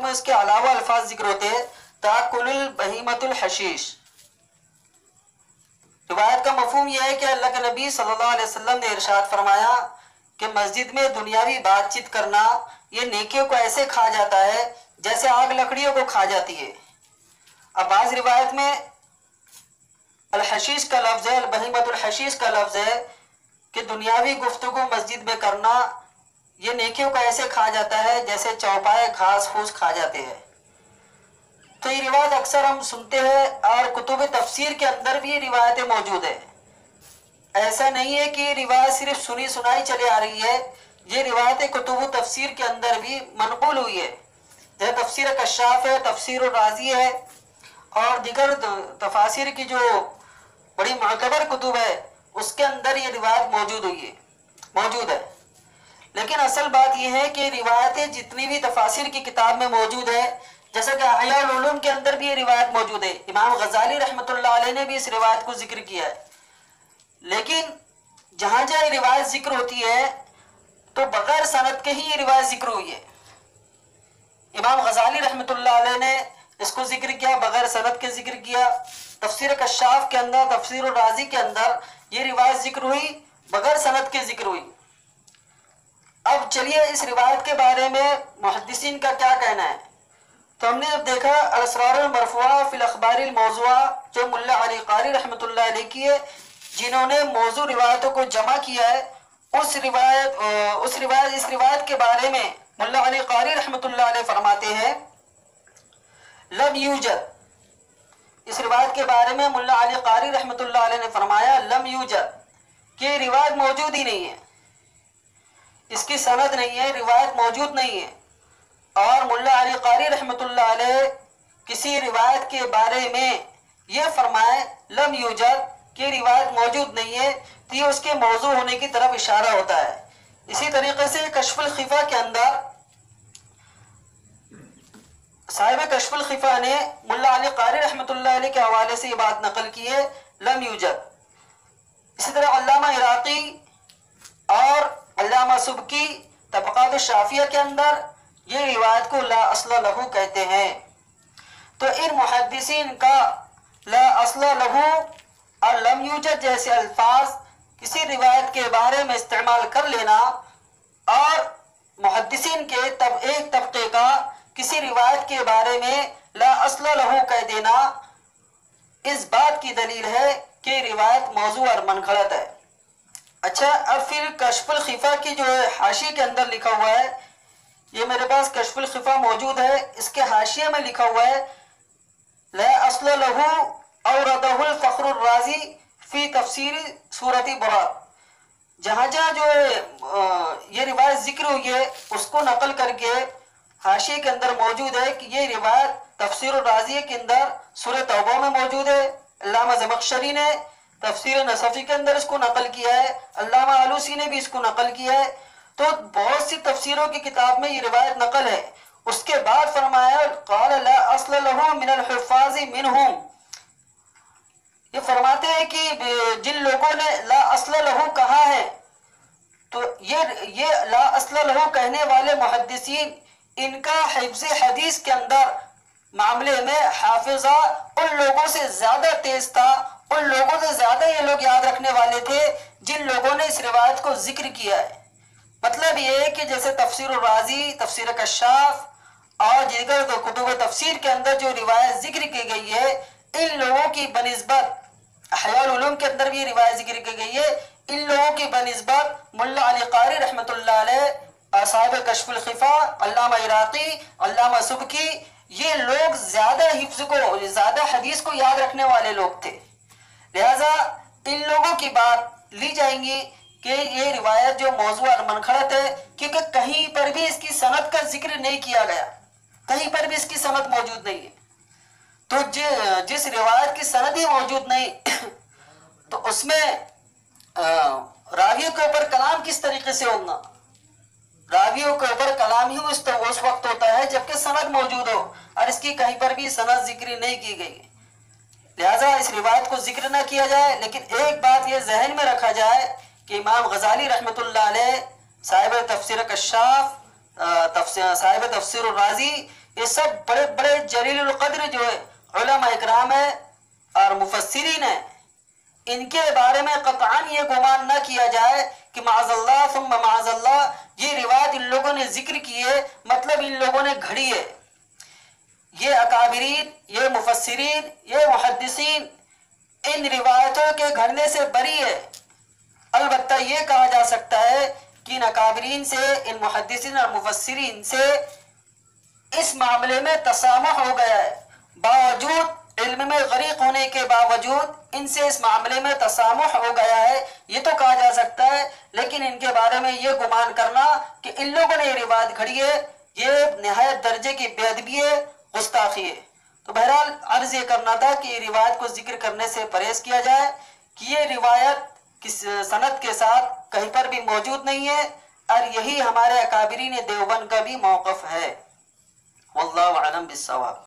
روایت میں اس کے علاوہ الفاظ ذکر ہوتے ہیں، تاکل البہیمۃ الحشیش۔ روایت کا مفہوم یہ ہے کہ اللہ کے نبی صلی اللہ علیہ وسلم نے ارشاد فرمایا کہ مسجد میں دنیاوی بات چیت کرنا یہ نیکیوں کو ایسے کھا جاتا ہے جیسے آگ لکڑیوں کو کھا جاتی ہے۔ اب بعض روایت میں الحشیش کا لفظ ہے، البہیمۃ الحشیش کا لفظ ہے کہ دنیاوی گفتگو مسجد میں کرنا یہ نیکیوں کو ایسے کھا جاتا ہے جیسے چوپائے گھاس پھوس کھا جاتے ہیں۔ تو یہ روایت اکثر ہم سنتے ہیں اور کتب تفسیر کے اندر بھی یہ روایتیں موجود ہیں۔ ایسا نہیں ہے کہ یہ روایت صرف سنی سنائی چلی آ رہی ہے، یہ روایتیں کتب تفسیر کے اندر بھی منقول ہوئی ہے، جیسے تفسیر کشاف ہے، تفسیر الرازی ہے اور دیگر تفاسیر کی جو بڑی معتبر کتب ہے اس کے اندر یہ روایت موجود ہے۔ لیکن اصل بات یہ ہے کہ روایتیں جتنی بھی تفاسیر کی کتاب میں موجود ہے، جیسا کہ احیاء العلوم کے اندر بھی یہ روایت موجود ہے، امام غزالی رحمۃ اللہ علیہ نے بھی اس روایت کو ذکر کیا ہے، لیکن جہاں جہاں یہ روایت ذکر ہوتی ہے تو بغیر سند کے ہی یہ روایت ذکر ہوئی ہے۔ امام غزالی رحمۃ اللہ علیہ نے اس کو ذکر کیا، بغیر سند کے ذکر کیا۔ تفسیر کشاف کے اندر، تفسیر الرازی کے اندر یہ روایت ذکر ہوئی، بغیر سند کے ذکر ہوئی۔ اب چلیے اس روایت کے بارے میں محدثین کا کیا کہنا ہے۔ تو ہم نے اب دیکھا الاسرار المرفوعہ فی الاخبار الموضوعہ جو ملا علی قاری رحمۃ اللہ علیہ کی ہے، جنہوں نے موضوع روایتوں کو جمع کیا ہے، اس روایت کے بارے میں ملا علی قاری رحمۃ اللہ علیہ فرماتے ہیں لم یوجد، اس روایت کے بارے میں ملا علی قاری رحمۃ اللہ علیہ نے فرمایا لم یوجد کہ روایت موجود ہی نہیں ہے، اس کی سند نہیں ہے، روایت موجود نہیں ہے۔ اور ملا علی قاری رحمۃ اللہ علیہ کسی روایت کے بارے میں یہ فرمائے لم یوجد کہ روایت موجود نہیں ہے تو یہ اس کے موضوع ہونے کی طرف اشارہ ہوتا ہے۔ اسی طریقے سے کشف الخفا کے اندر صاحب کشف الخفا نے ملا علی قاری رحمۃ اللہ علیہ کے حوالے سے یہ بات نقل کی ہے لم یوجد۔ اسی طرح علامہ عراقی اور علامہ سبکی طبقات الشافیہ کے اندر یہ روایت کو لا اصل لہو کہتے ہیں۔ تو ان محدثین کا لا اصل لہو اور لم یوجد جیسے الفاظ کسی روایت کے بارے میں استعمال کر لینا اور محدثین کے ایک طبقے کا کسی روایت کے بارے میں لا اصل لہو کہہ دینا، اس بات کی دلیل ہے کہ روایت موضوع اور منگھڑت ہے۔ اچھا، اب پھر کشف الخفا کی جو حاشیے کے اندر لکھا ہوا ہے، یہ میرے پاس کشف الخفا موجود ہے، اس کے حاشیے میں لکھا ہوا ہے لا اصل لہو اوردہ الفخر الرازی فی تفسیر سورۃ براء۔ جہاں جہاں جو یہ روایت ذکر ہوئی ہے اس کو نقل کر کے حاشیے کے اندر موجود ہے کہ یہ روایت تفسیر الرازی کے اندر سورہ توبہ میں موجود ہے۔ علامہ زمخشری نے تفسیر نصفی کے اندر اس کو نقل کیا ہے، علامہ آلوسی نے بھی اس کو نقل کیا ہے۔ تو بہت سی تفسیروں کی کتاب میں یہ روایت نقل ہے۔ اس کے بعد فرمایا قال لا اصل له من الحفاظ منهم، یہ فرماتے ہیں کہ جن لوگوں نے لا اصل له کہا ہے تو یہ لا اصل له کہنے والے محدثین، ان کا حفظ حدیث کے اندر معاملے میں حافظہ ان لوگوں سے زیادہ تیز تھا، ان لوگوں سے زیادہ یہ لوگ یاد رکھنے والے تھے جن لوگوں نے اس روایت کو ذکر کیا ہے۔ مطلب یہ ہے کہ جیسے تفسیر الرازی، تفسیر کشاف اور دیگر کتب تفسیر کے اندر جو روایت ذکر کی گئی ہے، ان لوگوں کی بنسبت احیاء العلوم کے اندر بھی یہ روایت ذکر کی گئی ہے، ان لوگوں کی بنسبت ملا علی قاری رحمۃ اللہ علیہ، صاحب کشف الخفا، علامہ عراقی، علامہ سبکی، یہ لوگ زیادہ حفظ کو، زیادہ حدیث کو یاد رکھنے والے لوگ تھے، لہذا ان لوگوں کی بات لی جائیں گی کہ یہ روایت جو موضوع اور منگھڑت ہے، کیونکہ کہیں پر بھی اس کی سند کا ذکر نہیں کیا گیا، کہیں پر بھی اس کی سند موجود نہیں ہے۔ تو جس روایت کی سند ہی موجود نہیں تو اس میں راویوں کے اوپر کلام کس طریقے سے ہوگا؟ راویوں کے اوپر کلام ہی اس وقت ہوتا ہے جبکہ سند موجود ہو، اور اس کی کہیں پر بھی سند ذکر نہیں کی گئی، لہذا اس روایت کو ذکر نہ کیا جائے۔ لیکن ایک بات یہ ذہن میں رکھا جائے کہ امام غزالی رحمۃ اللہ علیہ، صاحب تفسیر کشاف، صاحب تفسیر الرازی، یہ سب بڑے بڑے جلیل القدر جو ہے علماء اکرام ہے اور مفسرین ہیں، ان کے بارے میں قطعاً یہ گمان نہ کیا جائے کہ معاذ اللہ ثم معاذ اللہ یہ روایت ان لوگوں نے ذکر کی ہے مطلب ان لوگوں نے گھڑی ہے۔ یہ اکابرین، یہ مفسرین، یہ محدثین ان روایتوں کے گھڑنے سے بری ہے۔ البتہ یہ کہا جا سکتا ہے کہ ان اکابرین سے، ان محدثین اور مفسرین سے اس معاملے میں تسامح ہو گیا ہے، باوجود علم میں غریق ہونے کے باوجود ان سے اس معاملے میں تسامح ہو گیا ہے، یہ تو کہا جا سکتا ہے۔ لیکن ان کے بارے میں یہ گمان کرنا کہ ان لوگوں نے یہ روایت گھڑی ہے، یہ نہایت درجے کی بے ادبی ہے، گستاخی ہے۔ تو بہرحال عرض یہ کرنا تھا کہ یہ روایت کو ذکر کرنے سے پرہیز کیا جائے کہ یہ روایت کس سند کے ساتھ کہیں پر بھی موجود نہیں ہے، اور یہی ہمارے اکابرین دیوبند کا بھی موقف ہے۔ واللہ اعلم بالصواب۔